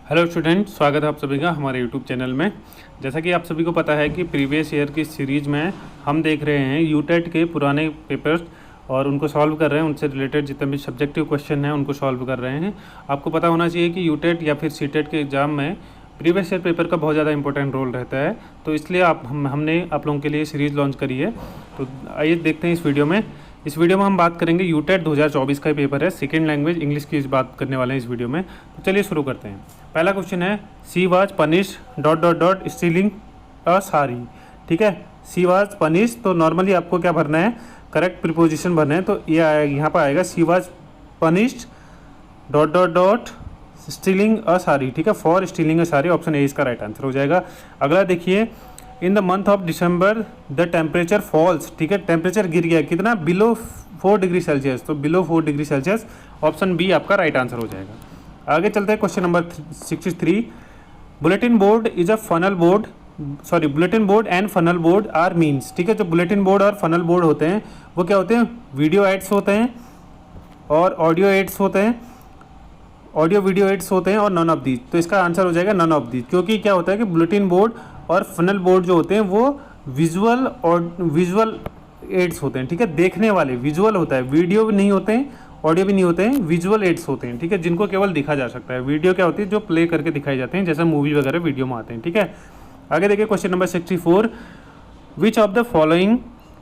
Hello student, स्वागत है आप सभी का हमारे यूट्यूब चैनल में। जैसा कि आप सभी को पता है कि प्रीवियस ईयर की सीरीज़ में हम देख रहे हैं यूटेट के पुराने पेपर्स और उनको सॉल्व कर रहे हैं। उनसे रिलेटेड जितने भी सब्जेक्टिव क्वेश्चन हैं उनको सॉल्व कर रहे हैं। आपको पता होना चाहिए कि यूटेट या फिर सीटेट के एग्ज़ाम में प्रीवियस ईयर पेपर का बहुत ज़्यादा इंपॉर्टेंट रोल रहता है। तो इसलिए हमने आप लोगों के लिए सीरीज़ लॉन्च करी है। तो आइए देखते हैं इस वीडियो में हम बात करेंगे यूटेट 2024 का ही पेपर है, सेकेंड लैंग्वेज इंग्लिश की बात करने वाले हैं इस वीडियो में। तो चलिए शुरू करते हैं। पहला क्वेश्चन है she was punish dot stealing a sari. ठीक है, सी वाज पनिश, तो नॉर्मली आपको क्या भरना है, करेक्ट प्रीपोजिशन भरना है। तो ये यहाँ पर आएगा she was punished dot stealing a sari. ठीक है, for stealing a sari, option A इसका राइट आंसर हो जाएगा। अगला देखिए, in the month of December the temperature falls. ठीक है, टेम्परेचर गिर गया कितना, बिलो 4 डिग्री सेल्सियस। तो below 4 degree Celsius, option B आपका राइट आंसर हो जाएगा। आगे चलते हैं question number 63। Bulletin board is a funnel board, bulletin board and funnel board are means. ठीक है, जो बुलेटिन बोर्ड और फनल बोर्ड होते हैं वो क्या होते हैं, वीडियो एड्स होते हैं और ऑडियो एड्स होते हैं, ऑडियो वीडियो एड्स होते हैं और नन ऑफ दीज। तो इसका आंसर हो जाएगा नन ऑफ दीज, क्योंकि क्या होता है कि बुलेटिन बोर्ड और फनल बोर्ड जो होते हैं वो विजुअल और विजुअल एड्स होते हैं। ठीक है, देखने वाले, विजुअल होता है, वीडियो भी नहीं होते हैं, ऑडियो भी नहीं होते हैं, विजुअल एड्स होते हैं। ठीक है, जिनको केवल दिखा जा सकता है। वीडियो क्या होती है, जो प्ले करके दिखाई जाते हैं, जैसे मूवी वगैरह वीडियो में आते हैं। ठीक है, आगे देखिए question number 64। Which of the following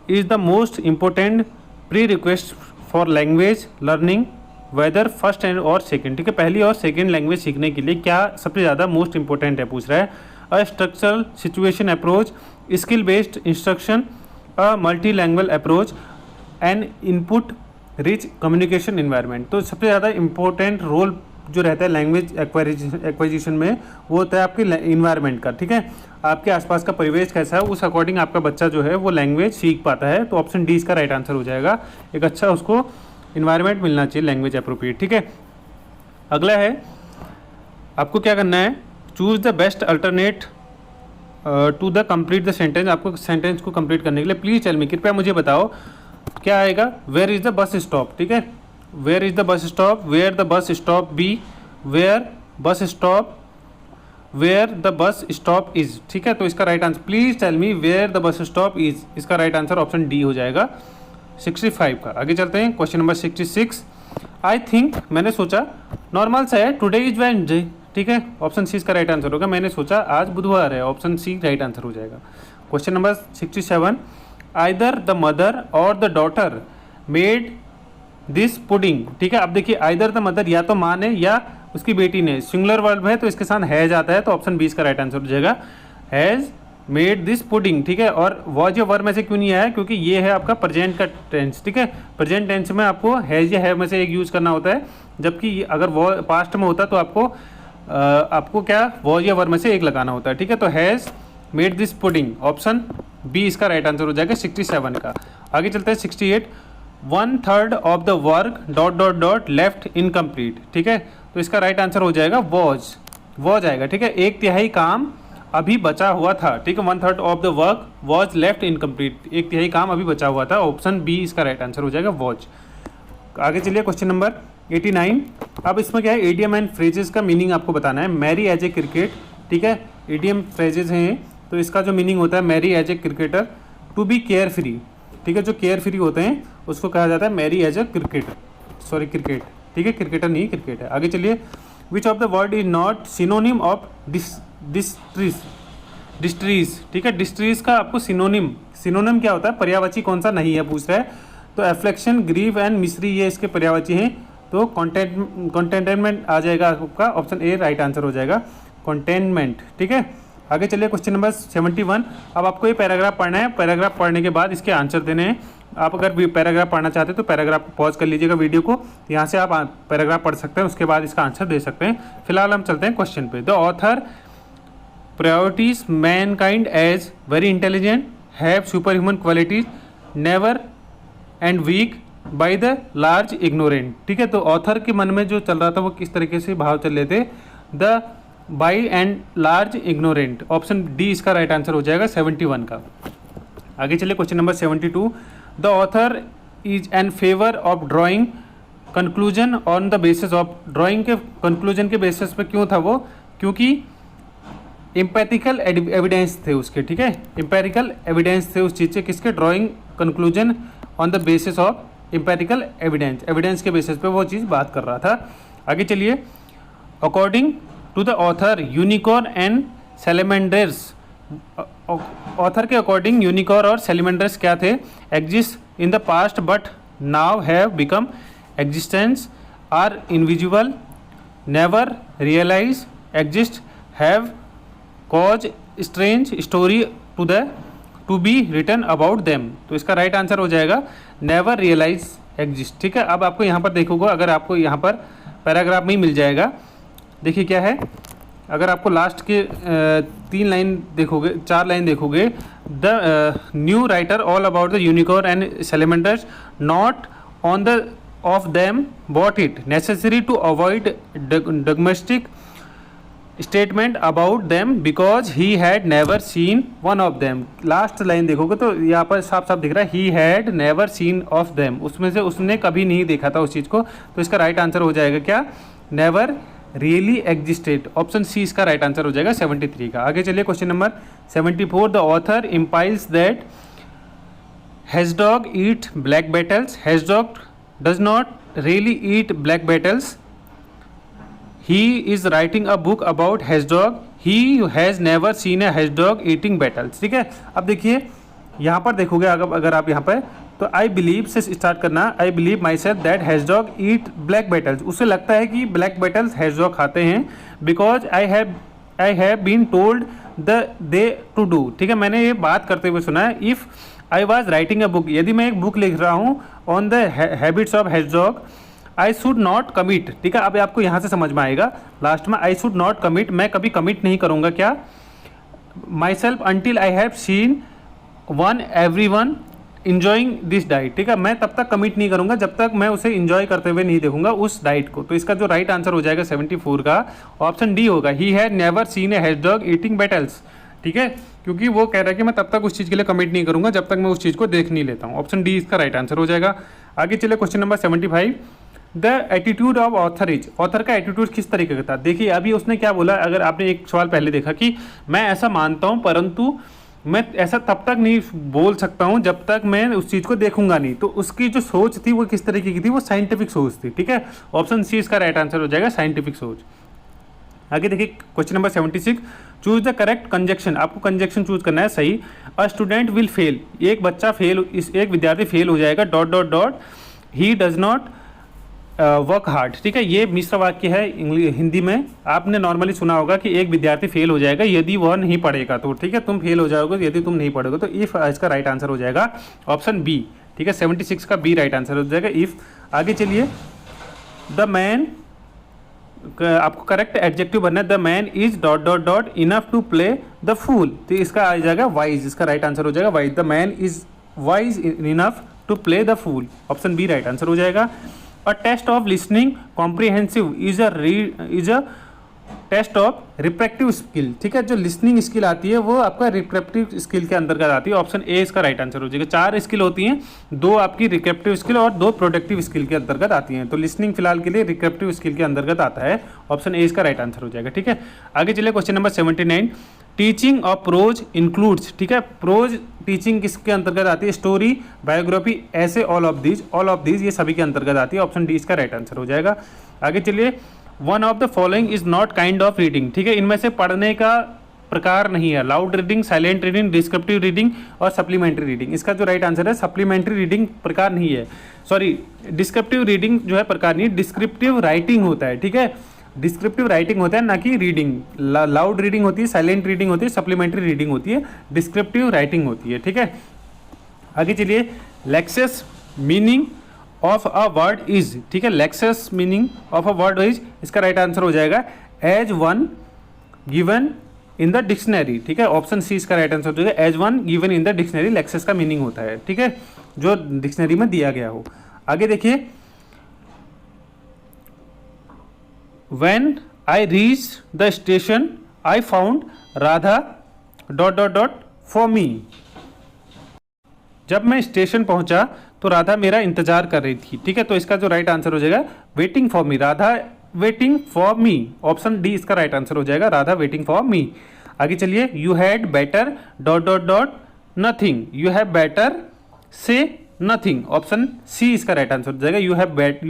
is the most important pre request for language learning, whether first and और सेकेंड। ठीक है, पहली और सेकेंड लैंग्वेज सीखने के लिए क्या सबसे ज़्यादा मोस्ट इंपॉर्टेंट है, पूछ रहा है। A structural situation approach, skill based instruction, a multi language approach, and input rich communication environment. तो सबसे ज़्यादा इंपॉर्टेंट रोल जो रहता है लैंग्वेज एक्वाजिशन में वो होता है आपके इन्वायरमेंट का। ठीक है, आपके आसपास का परिवेश कैसा है, उस अकॉर्डिंग आपका बच्चा जो है वो लैंग्वेज सीख पाता है। तो ऑप्शन डी इसका राइट आंसर हो जाएगा। एक अच्छा उसको इन्वायरमेंट मिलना चाहिए लैंग्वेज अप्रोप्रिएट। ठीक है, अगला है, आपको क्या करना है, choose the best alternate to the complete the sentence. आपको सेंटेंस को कंप्लीट करने के लिए प्लीज टेल मी, कृपया मुझे बताओ क्या आएगा। Where is the bus stop. ठीक है, where is the bus stop, where the bus stop be, where bus stop, where the bus stop is. ठीक है, तो इसका right answer, please tell me where the bus stop is, इसका right answer option D हो जाएगा 65 का। आगे चलते हैं क्वेश्चन नंबर 66। आई थिंक, मैंने सोचा, नॉर्मल सा है, टुडे इज वेडनेसडे। ठीक है, ऑप्शन सी इसका राइट आंसर होगा। मैंने सोचा आज बुधवार है, ऑप्शन सी राइट आंसर हो जाएगा। Question number 67। Either the mother और the daughter made this pudding. ठीक है, अब देखिए, आइदर द मदर, या तो माँ ने या उसकी बेटी ने, सिंगुलर वर्ब है तो इसके साथ हैज आता है, तो ऑप्शन बी इसका राइट आंसर हो जाएगा, हैज मेड दिस पुडिंग। ठीक है, और वॉज या वर्ब में से क्यों नहीं आया, क्योंकि ये है आपका प्रेजेंट का टेंस। ठीक है, प्रेजेंट टेंस में आपको हैज या हैव में से एक यूज़ करना होता है, जबकि अगर वो पास्ट में होता तो आपको क्या वॉज या वर्ब में से एक लगाना होता है। ठीक है, तो has made this pudding, option B इसका राइट आंसर हो जाएगा 67 का। आगे चलते हैं 68। 1/3 of the work dot left incomplete. ठीक है, तो इसका राइट आंसर हो जाएगा वॉज आएगा। ठीक है, 1/3 काम अभी बचा हुआ था। ठीक है, 1/3 of the work was left incomplete, 1/3 काम अभी बचा हुआ था, ऑप्शन बी इसका राइट आंसर हो जाएगा वॉज। आगे चलिए क्वेश्चन नंबर 89। अब इसमें क्या है, एडियम एंड फ्रेजेस का मीनिंग आपको बताना है। Merry as a cricket. ठीक है, एडियम फ्रेजेस हैं, तो इसका जो मीनिंग होता है, merry as a cricketer, to be care free. ठीक है, जो केयर फ्री होते हैं उसको कहा जाता है मैरी एज ए क्रिकेट। ठीक है, क्रिकेटर नहीं, क्रिकेट है। आगे चलिए, which of the word is not synonym of distress. ठीक है, डिस्ट्रीज का आपको सिनोनिम क्या होता है, पर्यायवाची कौन सा नहीं है, पूछ रहा है। तो एफ्लेक्शन, ग्रीव एंड मिसरी ये इसके पर्यायवाची हैं। तो कंटेनमेंट आ जाएगा आपका, ऑप्शन ए राइट आंसर हो जाएगा, कंटेनमेंट। ठीक है, आगे चलिए क्वेश्चन नंबर 71। अब आपको ये पैराग्राफ पढ़ना है, पैराग्राफ पढ़ने के बाद इसके आंसर देने हैं। आप अगर पैराग्राफ पढ़ना चाहते हैं तो पैराग्राफ को पॉज कर लीजिएगा वीडियो को, यहाँ से आप पैराग्राफ पढ़ सकते हैं, उसके बाद इसका आंसर दे सकते हैं। फिलहाल हम चलते हैं क्वेश्चन पे। The author priorities mankind as very intelligent, have super human qualities, never and weak, by the large ignorant. ठीक है, तो ऑथर के मन में जो चल रहा था वो किस तरीके से भाव चल रहे थे, the by and large ignorant, option D इसका राइट आंसर हो जाएगा 71 का। आगे चलिए question number 72। The author is an favour of drawing conclusion on the basis of, drawing के कंक्लूजन के बेसिस पे क्यों था वो, क्योंकि एम्पैथिकल एविडेंस थे उसके, ठीक है, एम्पेरिकल एविडेंस थे उस चीज़ से, किसके, drawing conclusion on the basis of empirical evidence, evidence के बेसिस पे वो चीज़ बात कर रहा था। आगे चलिए, according to the author unicorn and salamanders, author के अकॉर्डिंग यूनिकॉर्न और सैलेमेंडर्स क्या थे, exist in the past but now have become existence, are invisible, never realize, exist, have cause strange story to be written about them. तो इसका right answer हो जाएगा never realize exist, ठीक है। अब आपको यहाँ पर देखोगे, अगर आपको यहाँ पर पैराग्राफ में ही मिल जाएगा, देखिए क्या है, अगर आपको लास्ट के 3 लाइन देखोगे, 4 लाइन देखोगे, the new writer all about the unicorn and salamanders, not on the off them but it necessary to avoid domestic statement about them because he had never seen one of them. Last line देखोगे तो यहाँ पर साफ साफ दिख रहा है he had never seen of them, उसमें से उसने कभी नहीं देखा था उस चीज़ को। तो इसका राइट आंसर हो जाएगा क्या, never really existed, option C इसका राइट आंसर हो जाएगा 73 का। आगे चलिए question number 74, the author implies that hedgehog eat black beetles, hedgehog does not really eat black beetles, he is writing a book about hedgehog, he has never seen a hedgehog eating beetles, ठीक है। अब देखिए यहाँ पर देखोगे, अगर आप यहाँ पर, तो आई बिलीव से स्टार्ट करना, I believe my self that hedgehog eat black beetles, उससे लगता है कि ब्लैक बेटल्स hedgehog खाते हैं, because I have been told they to do, ठीक है, मैंने ये बात करते हुए सुना है। If I was writing a book, यदि मैं एक बुक लिख रहा हूँ on the habits of hedgehog, I should not commit, ठीक है। अब आपको यहाँ से समझ में आएगा, लास्ट में आई शुड नॉट कमिट, मैं कभी कमिट नहीं करूँगा क्या, my self until I have seen one every one enjoying this diet, ठीक है, मैं तब तक कमिट नहीं करूँगा जब तक मैं उसे इंजॉय करते हुए नहीं देखूंगा उस डाइट को। तो इसका जो राइट आंसर हो जाएगा 74 का, ऑप्शन डी होगा, ही had never scene A hedgehog eating battles, ठीक है, क्योंकि वो कह रहा है कि मैं तब तक उस चीज़ के लिए कमिट नहीं करूँगा जब तक मैं उस चीज़ को देख नहीं लेता हूँ। ऑप्शन डी इसका राइट आंसर हो जाएगा। आगे चलिए question number 75, the attitude of author is, author का एटीट्यूड किस तरीके का था। देखिए अभी उसने क्या बोला, अगर आपने एक सवाल पहले देखा कि मैं ऐसा मानता हूँ परंतु मैं ऐसा तब तक नहीं बोल सकता हूँ जब तक मैं उस चीज़ को देखूंगा नहीं, तो उसकी जो सोच थी वो किस तरीके की थी, वो साइंटिफिक सोच थी, ठीक है, ऑप्शन सी इसका राइट आंसर हो जाएगा, साइंटिफिक सोच। आगे देखिए question number 76, choose the correct conjunction, आपको कंजक्शन चूज करना है सही। अ स्टूडेंट विल फेल, एक बच्चा फेल, एक विद्यार्थी फेल हो जाएगा, dot dot dot, he does not work hard, ठीक है, ये मिश्र वाक्य है हिंदी में, आपने नॉर्मली सुना होगा कि एक विद्यार्थी फेल हो जाएगा यदि वह नहीं पढ़ेगा, तो ठीक है, तुम फेल हो जाओगे यदि तुम नहीं पढ़ोगे, तो इफ इसका राइट आंसर हो जाएगा ऑप्शन बी, ठीक है, 76 का बी राइट आंसर हो जाएगा, इफ। आगे चलिए, द मैन, आपको करेक्ट एडजेक्टिव बनना है, the man is dot dot dot enough to play the fool, तो इसका आ जाएगा वाइज, इसका राइट आंसर हो जाएगा wise, the man is wise enough to play the fool, option B right answer हो जाएगा। A test of listening comprehensive is a test of refractive skill, ठीक है, जो लिसनिंग स्किल आती है वो आपका रिफ्रैक्टिव स्किल के अंतर्गत आती है, ऑप्शन ए इसका राइट आंसर हो जाएगा। 4 स्किल होती हैं, 2 आपकी रिफ्रैक्टिव स्किल और 2 प्रोडक्टिव स्किल के अंतर्गत आती हैं, तो लिसनिंग फिलहाल के लिए रिफ्रैक्टिव स्किल के अंतर्गत आता है, ऑप्शन ए इसका राइट आंसर हो जाएगा, ठीक है। आगे चलिए question number 79, teaching of pros includes, ठीक है, प्रोज टीचिंग किसके अंतर्गत आती है, स्टोरी, बायोग्राफी, ऐसे, ऑल ऑफ दीज ये सभी के अंतर्गत आती है, ऑप्शन डी इसका राइट आंसर हो जाएगा। आगे चलिए, one of the following is not kind of reading, ठीक है, इनमें से पढ़ने का प्रकार नहीं है, loud reading, silent reading, descriptive reading और सप्लीमेंट्री रीडिंग, इसका जो राइट आंसर है सप्लीमेंट्री रीडिंग प्रकार नहीं है, सॉरी डिस्क्रिप्टिव रीडिंग जो है प्रकार नहीं है, डिस्क्रिप्टिव राइटिंग होता है, ठीक है, डिस्क्रिप्टिव राइटिंग होता है ना कि रीडिंग, लाउड रीडिंग होती है, साइलेंट रीडिंग होती है, सप्लीमेंट्री रीडिंग होती है, डिस्क्रिप्टिव राइटिंग होती है, ठीक है। आगे चलिए, lexical meaning of a word is, ठीक है, lexical meaning of a word is, इसका राइट आंसर हो जाएगा as one given in the dictionary, ठीक है, ऑप्शन सी इसका राइट आंसर हो जाएगा, as one given in the dictionary, lexical का मीनिंग होता है, ठीक है, जो डिक्शनरी में दिया गया हो। आगे देखिए, When I reached the station, I found Radha dot dot dot for me. जब मैं स्टेशन पहुंचा तो राधा मेरा इंतजार कर रही थी, ठीक है, तो इसका जो राइट आंसर हो जाएगा waiting for me, Radha waiting for me, option D इसका राइट आंसर हो जाएगा, राधा वेटिंग फॉर मी। आगे चलिए, you had better dot dot dot nothing, you have better से नथिंग, ऑप्शन सी इसका राइट आंसर हो जाएगा, यू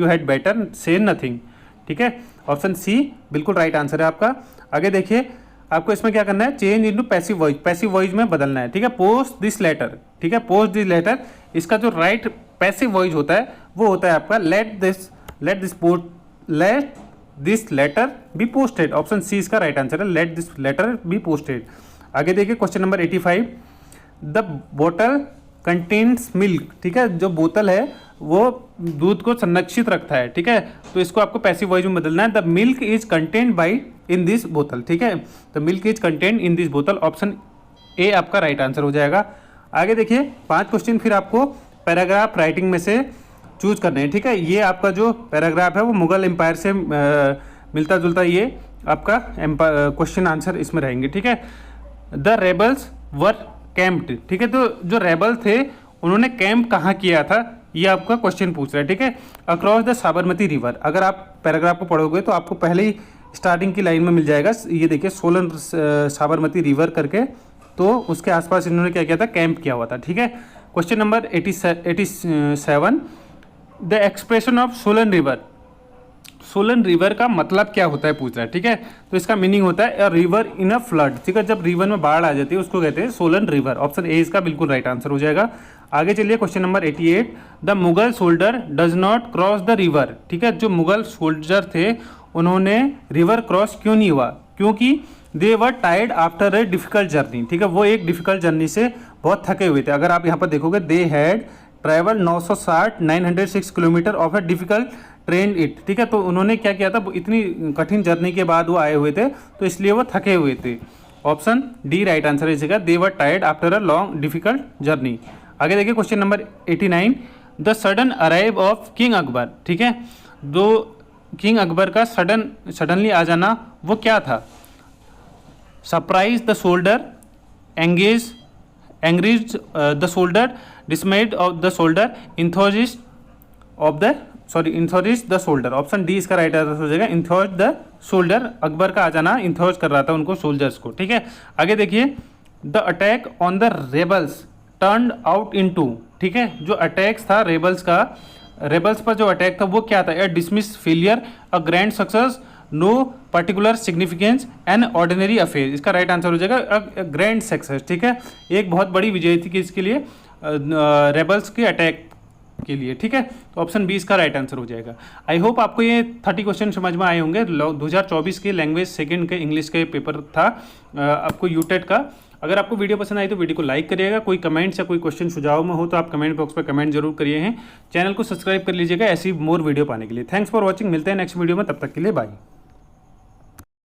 हैड बेटर से नथिंग। ठीक है, ऑप्शन सी बिल्कुल राइट आंसर है आपका। आगे देखिए, आपको इसमें क्या करना है, change into passive voice, passive voice में बदलना है। ठीक है, पोस्ट दिस लेटर, ठीक है, पोस्ट दिस लेटर, इसका जो राइट पैसिव वॉइस होता है वो होता है आपका let this letter be posted, option C इसका राइट आंसर है, let this letter be posted. आगे देखिए, क्वेश्चन नंबर 85, द बोतल कंटेन्स मिल्क, ठीक है, जो बोतल है वो दूध को संरक्षित रखता है। ठीक है, तो इसको आपको पैसिव वॉइस में बदलना है, the milk is contained by in this बोतल। ठीक है, the milk is contained in this बोतल, ऑप्शन ए आपका राइट आंसर हो जाएगा। आगे देखिए, 5 क्वेश्चन फिर आपको पैराग्राफ राइटिंग में से चूज करने हैं। ठीक है, ये आपका जो पैराग्राफ है वो मुगल एम्पायर से मिलता जुलता ये आपका क्वेश्चन आंसर इसमें रहेंगे। ठीक है, द रेबल्स वर कैंप्ड, ठीक है, तो जो रेबल थे उन्होंने कैंप कहाँ किया था, ये आपका क्वेश्चन पूछ रहा है। ठीक है, अक्रॉस द साबरमती रिवर, अगर आप पैराग्राफ को पढ़ोगे तो आपको पहले ही स्टार्टिंग की लाइन में मिल जाएगा, ये देखिए सोलन साबरमती रिवर करके, तो उसके आसपास इन्होंने क्या किया था, कैंप किया हुआ था। ठीक है, question number 87, the expression of Solan river, Solan river का मतलब क्या होता है पूछ रहा है। ठीक है, तो इसका मीनिंग होता है a river in a flood. ठीक है, जब रिवर में बाढ़ आ जाती है उसको कहते हैं सोलन रिवर, ऑप्शन ए इसका बिल्कुल राइट आंसर हो जाएगा। आगे चलिए, question number 88, the Mughal soldier does not cross the river, ठीक है, जो मुगल सोल्जर थे उन्होंने रिवर क्रॉस क्यों नहीं हुआ, क्योंकि they were tired after a difficult journey. ठीक है, वो एक डिफिकल्ट जर्नी से बहुत थके हुए थे। अगर आप यहाँ पर देखोगे, they had travel 906 kilometre of a difficult train it. ठीक है, तो उन्होंने क्या किया था, इतनी कठिन जर्नी के बाद वो आए हुए थे तो इसलिए वो थके हुए थे, ऑप्शन डी राइट आंसर है इसका, they were tired after a long difficult journey. आगे देखिए, question number 89, the sudden arrive of king Akbar, ठीक है, दो किंग अकबर का सडनली आ जाना वो क्या था, surprise the soldier, angers the soldier, dismayed of the soldier, enthusiast the soldier, option D इसका राइट आंसर हो जाएगा, इंथोज द सोल्डर, अकबर का आ जाना इंथोज कर रहा था उनको, सोल्जर्स को। ठीक है, आगे देखिए, the attack on the rebels turned out into, ठीक है, जो अटैक्स था रेबल्स पर जो अटैक था वो क्या था, a dismal failure, a grand success, no particular significance, an ordinary affair, इसका राइट आंसर हो जाएगा ग्रैंड सक्सेस। ठीक है, एक बहुत बड़ी विजय थी किसके लिए, रेबल्स के अटैक के लिए। ठीक है, तो ऑप्शन बी इसका राइट आंसर हो जाएगा। आई होप आपको ये 30 क्वेश्चन समझ में आए होंगे। 2024 के लैंग्वेज सेकंड के इंग्लिश के पेपर था आपको यूटेट का। अगर आपको वीडियो पसंद आई तो वीडियो को लाइक करिएगा, कोई कमेंट्स या कोई क्वेश्चन सुझाव में हो तो आप कमेंट बॉक्स पर कमेंट जरूर करिए हैं। चैनल को सब्सक्राइब कर लीजिएगा ऐसी मोर वीडियो पाने के लिए। थैंक्स फॉर वॉचिंग, मिलते हैं नेक्स्ट वीडियो में, तब तक के लिए बाय।